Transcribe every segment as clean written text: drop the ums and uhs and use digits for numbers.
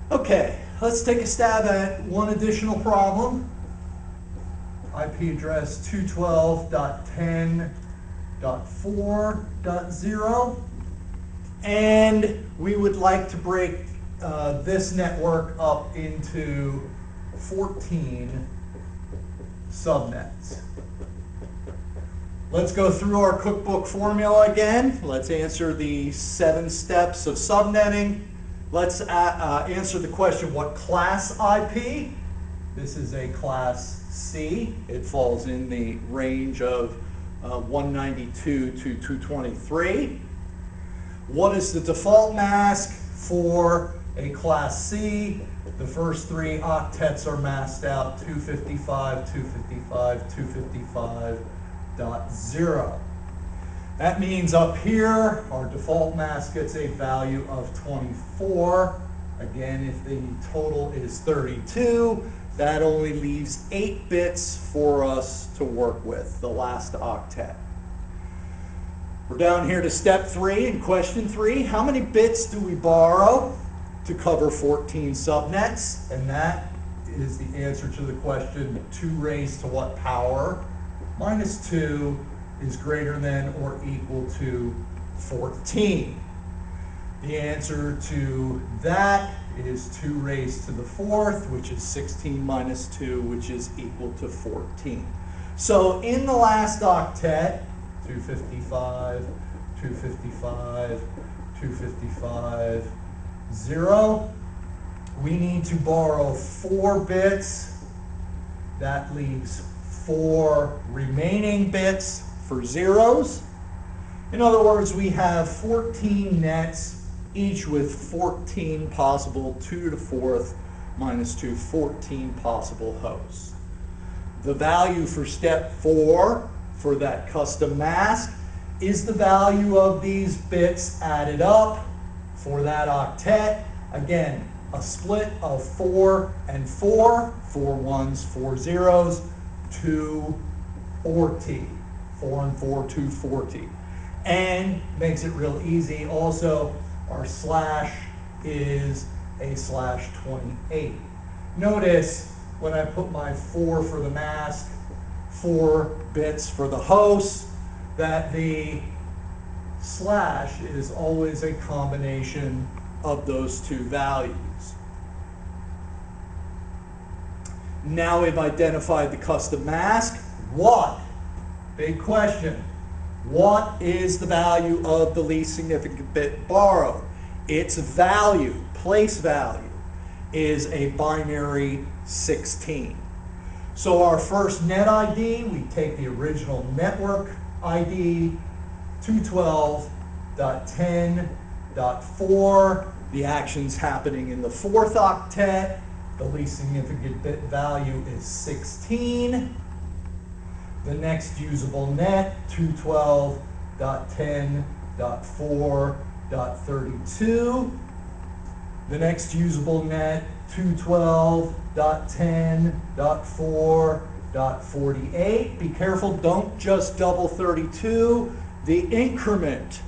Okay, let's take a stab at one additional problem. IP address 212.10.4.0, and we would like to break this network up into 14 subnets. Let's go through our cookbook formula again. Let's answer the 7 steps of subnetting. Let's answer the question, what class IP? This is a Class C. It falls in the range of 192 to 223. What is the default mask for a Class C? The first 3 octets are masked out, 255, 255, 255.0. That means up here, our default mask gets a value of 24. Again, if the total is 32, that only leaves 8 bits for us to work with, the last octet. We're down here to step 3 in question 3. How many bits do we borrow to cover 14 subnets? And that is the answer to the question, 2 raised to what power? Minus 2 is greater than or equal to 14. The answer to that is 2 raised to the 4th, which is 16 minus 2, which is equal to 14. So in the last octet, 255, 255, 255, 0, we need to borrow 4 bits. That leaves 4 remaining bits for zeros. In other words, we have 14 nets, each with 14 possible 2 to the 4th minus 2, 14 possible hosts. The value for step 4 for that custom mask is the value of these bits added up for that octet. Again, a split of 4 and 4, 4 ones, 4 zeros, 240. 4 and 4, 240. And makes it real easy. Also, our slash is a slash 28. Notice when I put my 4 for the mask, 4 bits for the host, that the slash is always a combination of those 2 values. Now we've identified the custom mask. What? Big question. What is the value of the least significant bit borrowed? Its value, place value, is a binary 16. So our first net ID, we take the original network ID, 212.10.4. The action's happening in the 4th octet. The least significant bit value is 16. The next usable net, 212.10.4.32. The next usable net, 212.10.4.48. Be careful, don't just double 32. The increment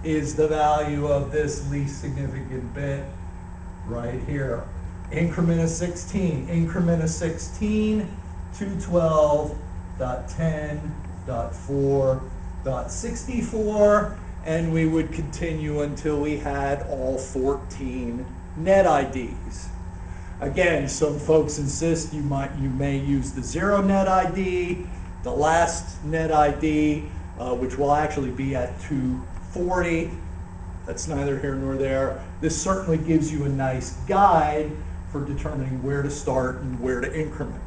is the value of this least significant bit right here. Increment of 16, increment of 16, 212.10.4.64, and we would continue until we had all 14 net IDs. Again, some folks insist you may use the 0 net ID, the last net ID, which will actually be at 240. That's neither here nor there. This certainly gives you a nice guide for determining where to start and where to increment.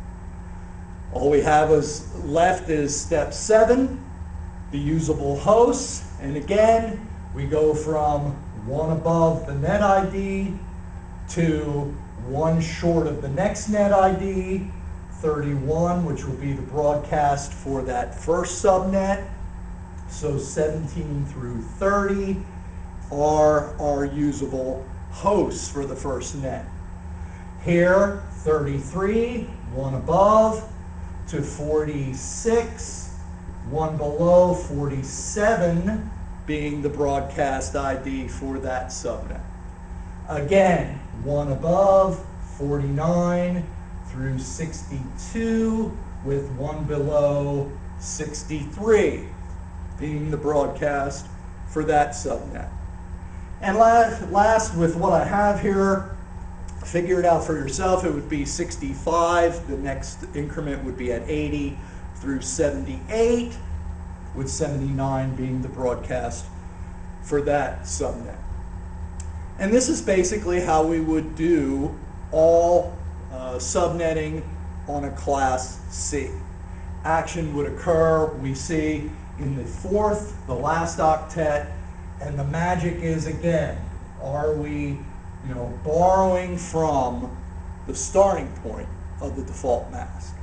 All we have left is step 7, the usable hosts. And again, we go from 1 above the net ID to 1 short of the next net ID, 31, which will be the broadcast for that first subnet. So 17 through 30 are our usable hosts for the first net. Here, 33, 1 above, to 46, 1 below, 47 being the broadcast ID for that subnet. Again, one above, 49, through 62, with one below, 63, being the broadcast for that subnet. And last, with what I have here, figure it out for yourself. It would be 65. The next increment would be at 80 through 78, with 79 being the broadcast for that subnet. And this is basically how we would do all subnetting on a Class C. Action would occur, we see, in the fourth, the last octet, and the magic is, again, are we borrowing from the starting point of the default mask?